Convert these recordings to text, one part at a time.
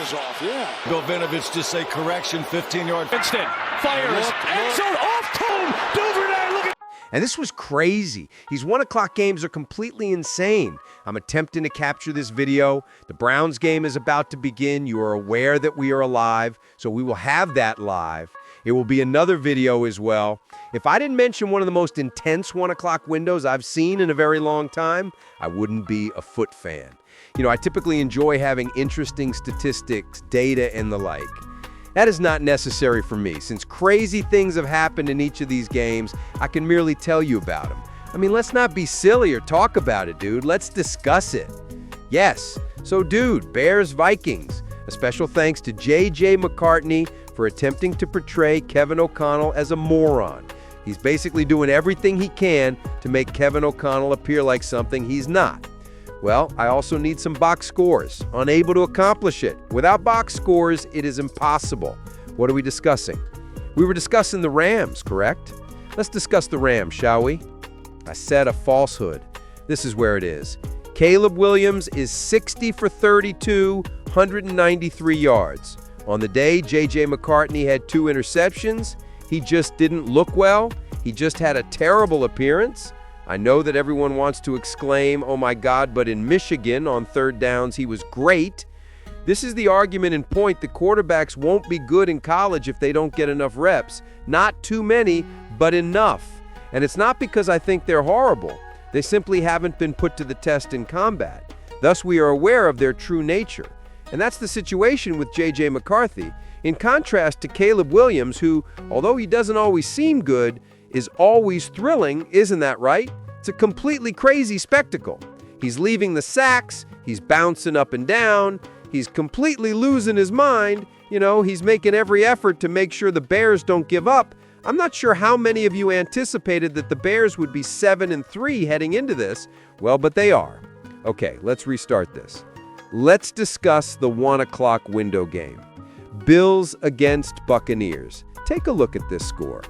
is off, yeah. Govinovich just say correction, 15-yard. Winston fires, end zone, off Cone, Duvernay, look at. And this was crazy. These 1 o'clock games are completely insane. I'm attempting to capture this video. The Browns game is about to begin. You are aware that we are live, so we will have that live. It will be another video as well. If I didn't mention one of the most intense 1 o'clock windows I've seen in a very long time, I wouldn't be a Foot fan. You know, I typically enjoy having interesting statistics, data, and the like. That is not necessary for me. Since crazy things have happened in each of these games, I can merely tell you about them. I mean, let's not be silly or talk about it, dude. Let's discuss it. Yes, so dude, Bears-Vikings. A special thanks to J.J. McCartney for attempting to portray Kevin O'Connell as a moron. He's basically doing everything he can to make Kevin O'Connell appear like something he's not. Well, I also need some box scores. Unable to accomplish it. Without box scores, it is impossible. What are we discussing? We were discussing the Rams, correct? Let's discuss the Rams, shall we? I said a falsehood. This is where it is. Caleb Williams is 60 for 32, 193 yards. On the day, J.J. McCartney had 2 interceptions. He just didn't look well. He just had a terrible appearance. I know that everyone wants to exclaim, oh my God, but in Michigan on 3rd downs, he was great. This is the argument in point that quarterbacks won't be good in college if they don't get enough reps. Not too many, but enough. And it's not because I think they're horrible. They simply haven't been put to the test in combat. Thus, we are aware of their true nature. And that's the situation with J.J. McCarthy, in contrast to Caleb Williams, who, although he doesn't always seem good, is always thrilling, isn't that right? It's a completely crazy spectacle. He's leaving the sacks, he's bouncing up and down, he's completely losing his mind, he's making every effort to make sure the Bears don't give up. I'm not sure how many of you anticipated that the Bears would be 7-3 heading into this. Well, but they are. Okay, let's restart this. Let's discuss the 1 o'clock window game. Bills against Buccaneers. Take a look at this score.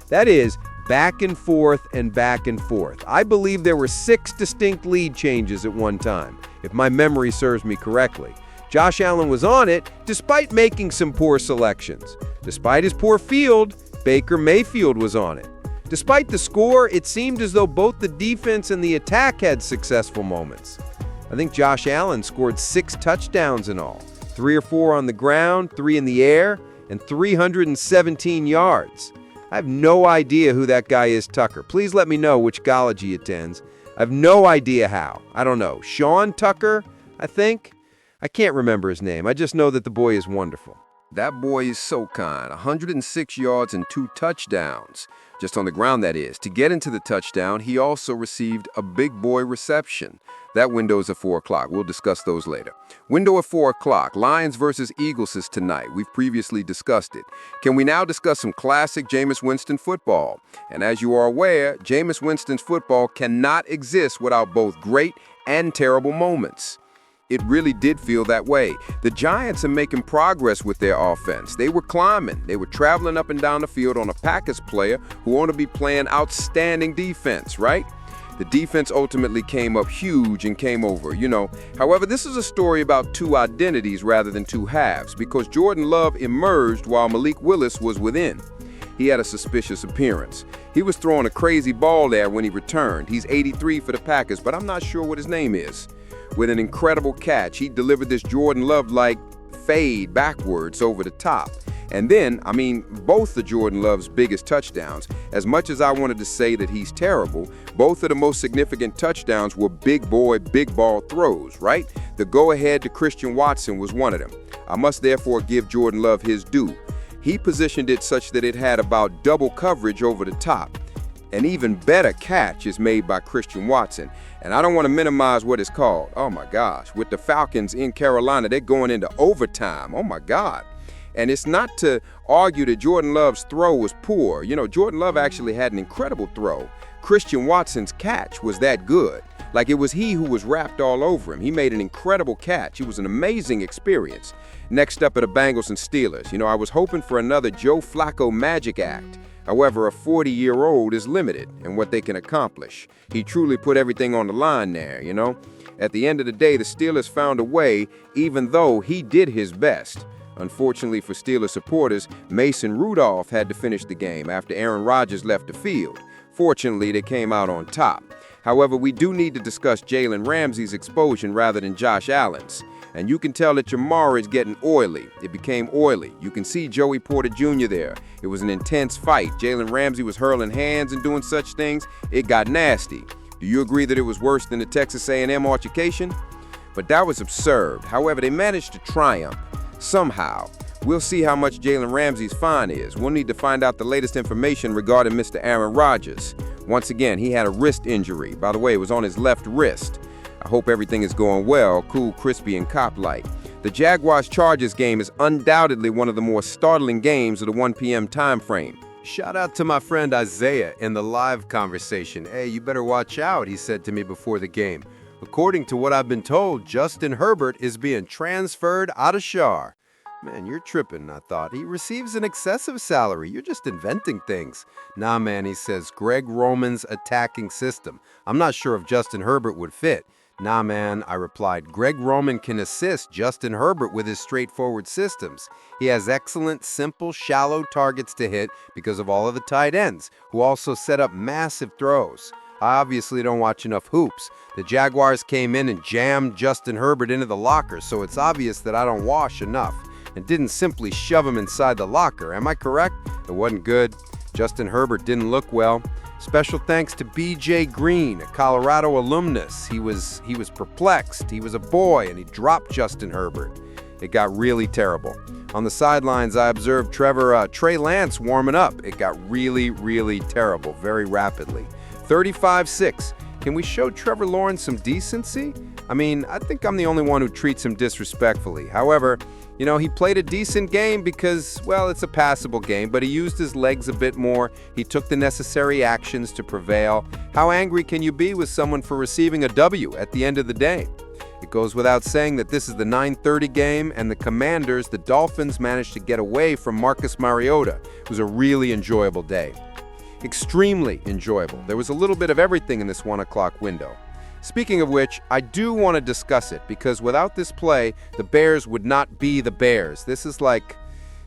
That is back and forth and back and forth. I believe there were 6 distinct lead changes at one time, if my memory serves me correctly. Josh Allen was on it despite making some poor selections. Despite his poor field, Baker Mayfield was on it. Despite the score, it seemed as though both the defense and the attack had successful moments. I think Josh Allen scored 6 touchdowns in all, 3 or 4 on the ground, 3 in the air, and 317 yards. I have no idea who that guy is, Tucker. Please let me know which college he attends. I have no idea how. I don't know. Sean Tucker, I think? I can't remember his name. I just know that the boy is wonderful. That boy is so kind. 106 yards and 2 touchdowns. Just on the ground, that is. To get into the touchdown, he also received a big boy reception. That window is at 4 o'clock. We'll discuss those later. Window at 4 o'clock. Lions versus Eagles is tonight. We've previously discussed it. Can we now discuss some classic Jameis Winston football? And as you are aware, Jameis Winston's football cannot exist without both great and terrible moments. It really did feel that way. The Giants are making progress with their offense. They were climbing. They were traveling up and down the field on a Packers player who ought to be playing outstanding defense, right? The defense ultimately came up huge and came over, However, this is a story about 2 identities rather than 2 halves, because Jordan Love emerged while Malik Willis was within. He had a suspicious appearance. He was throwing a crazy ball there when he returned. He's 83 for the Packers, but I'm not sure what his name is. With an incredible catch, he delivered this Jordan Love-like fade backwards over the top. And then, both of Jordan Love's biggest touchdowns, as much as I wanted to say that he's terrible, both of the most significant touchdowns were big boy, big ball throws, right? The go-ahead to Christian Watson was one of them. I must therefore give Jordan Love his due. He positioned it such that it had about double coverage over the top. An even better catch is made by Christian Watson. And I don't want to minimize what it's called. Oh my gosh, with the Falcons in Carolina, they're going into overtime. Oh my God. And it's not to argue that Jordan Love's throw was poor. Jordan Love actually had an incredible throw. Christian Watson's catch was that good. Like it was he who was wrapped all over him. He made an incredible catch. It was an amazing experience. Next up are the Bengals and Steelers. I was hoping for another Joe Flacco magic act. However, a 40-year-old is limited in what they can accomplish. He truly put everything on the line there, At the end of the day, the Steelers found a way, even though he did his best. Unfortunately for Steelers supporters, Mason Rudolph had to finish the game after Aaron Rodgers left the field. Fortunately, they came out on top. However, we do need to discuss Jalen Ramsey's explosion rather than Josh Allen's. And you can tell that Jamar is getting oily. It became oily. You can see Joey Porter Jr. there. It was an intense fight. Jalen Ramsey was hurling hands and doing such things. It got nasty. Do you agree that it was worse than the Texas A&M altercation? But that was absurd. However, they managed to triumph. Somehow. We'll see how much Jalen Ramsey's fine is. We'll need to find out the latest information regarding Mr. Aaron Rodgers. Once again, he had a wrist injury. By the way, it was on his left wrist. I hope everything is going well, cool, crispy, and cop-like. The Jaguars-Chargers game is undoubtedly one of the more startling games of the 1 p.m. time frame. Shout out to my friend Isaiah in the live conversation. Hey, you better watch out, he said to me before the game. According to what I've been told, Justin Herbert is being transferred out of Shar. Man, you're tripping, I thought. He receives an excessive salary. You're just inventing things. Nah, man, he says, Greg Roman's attacking system. I'm not sure if Justin Herbert would fit. Nah, man, I replied. Greg Roman can assist Justin Herbert with his straightforward systems. He has excellent, simple, shallow targets to hit because of all of the tight ends, who also set up massive throws. I obviously don't watch enough hoops. The Jaguars came in and jammed Justin Herbert into the locker, so it's obvious that I don't wash enough. And didn't simply shove him inside the locker. Am I correct? It wasn't good. Justin Herbert didn't look well. Special thanks to B.J. Green, a Colorado alumnus. He was perplexed. He was a boy, and he dropped Justin Herbert. It got really terrible. On the sidelines, I observed Trey Lance warming up. It got really, really terrible very rapidly. 35-6. Can we show Trevor Lawrence some decency? I mean, I think I'm the only one who treats him disrespectfully. However, he played a decent game because, well, it's a passable game, but he used his legs a bit more. He took the necessary actions to prevail. How angry can you be with someone for receiving a W at the end of the day? It goes without saying that this is the 9:30 game, and the Commanders, the Dolphins, managed to get away from Marcus Mariota. It was a really enjoyable day. Extremely enjoyable. There was a little bit of everything in this 1 o'clock window. Speaking of which, I do want to discuss it because without this play, the Bears would not be the Bears. This is like,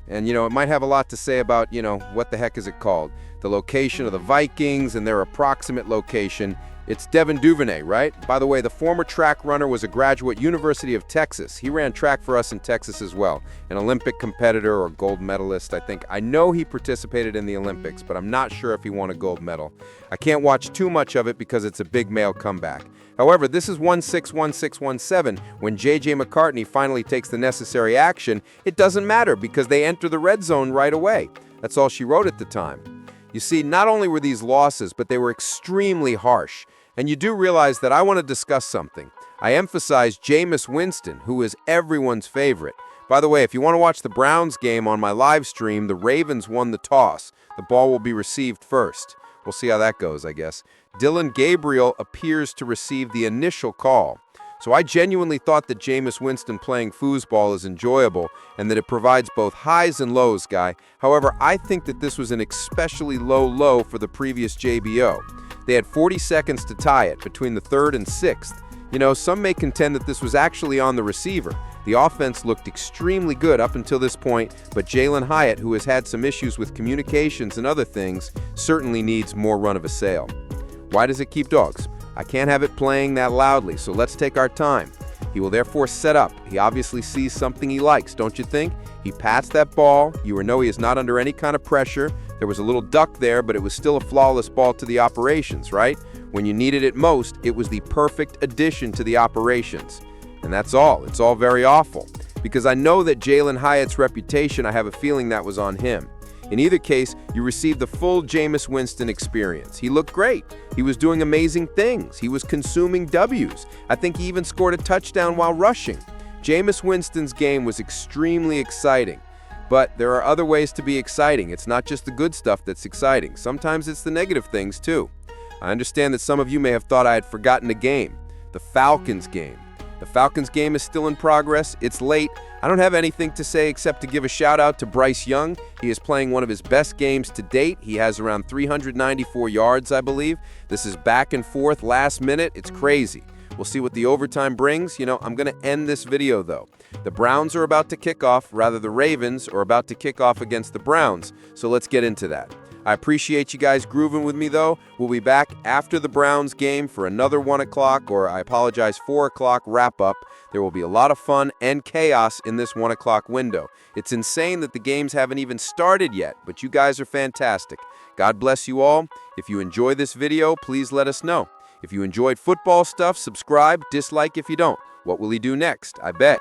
and it might have a lot to say about, what the heck is it called? The location of the Vikings and their approximate location. It's Devin Duvernay, right? By the way, the former track runner was a graduate, University of Texas. He ran track for us in Texas as well. An Olympic competitor or gold medalist, I think. I know he participated in the Olympics, but I'm not sure if he won a gold medal. I can't watch too much of it because it's a big male comeback. However, this is 16-16-17. When J.J. McCartney finally takes the necessary action, it doesn't matter because they enter the red zone right away. That's all she wrote at the time. You see, not only were these losses, but they were extremely harsh. And you do realize that I want to discuss something. I emphasize Jameis Winston, who is everyone's favorite. By the way, if you want to watch the Browns game on my live stream, the Ravens won the toss. The ball will be received first. We'll see how that goes, I guess. Dylan Gabriel appears to receive the initial call. So I genuinely thought that Jameis Winston playing foosball is enjoyable and that it provides both highs and lows, guy. However, I think that this was an especially low for the previous JBO. They had 40 seconds to tie it between the 3rd and 6th. Some may contend that this was actually on the receiver. The offense looked extremely good up until this point, but Jalen Hyatt, who has had some issues with communications and other things, certainly needs more run of a sail. Why does it keep dogs? I can't have it playing that loudly, so let's take our time. He will therefore set up. He obviously sees something he likes, don't you think? He pats that ball. You will know he is not under any kind of pressure. There was a little duck there, but it was still a flawless ball to the operations, right? When you needed it most, it was the perfect addition to the operations. And that's all. It's all very awful. Because I know that Jalen Hyatt's reputation, I have a feeling that was on him. In either case, you received the full Jameis Winston experience. He looked great. He was doing amazing things. He was consuming W's. I think he even scored a touchdown while rushing. Jameis Winston's game was extremely exciting. But there are other ways to be exciting. It's not just the good stuff that's exciting. Sometimes it's the negative things, too. I understand that some of you may have thought I had forgotten a game. The Falcons game. The Falcons game is still in progress. It's late. I don't have anything to say except to give a shout out to Bryce Young. He is playing one of his best games to date. He has around 394 yards, I believe. This is back and forth, last minute. It's crazy. We'll see what the overtime brings. I'm going to end this video, though. The Browns are about to kick off, rather the Ravens are about to kick off against the Browns, so let's get into that. I appreciate you guys grooving with me, though. We'll be back after the Browns game for another 1 o'clock, or I apologize, 4 o'clock wrap-up. There will be a lot of fun and chaos in this 1 o'clock window. It's insane that the games haven't even started yet, but you guys are fantastic. God bless you all. If you enjoy this video, please let us know. If you enjoyed football stuff, subscribe, dislike if you don't. What will he do next? I bet.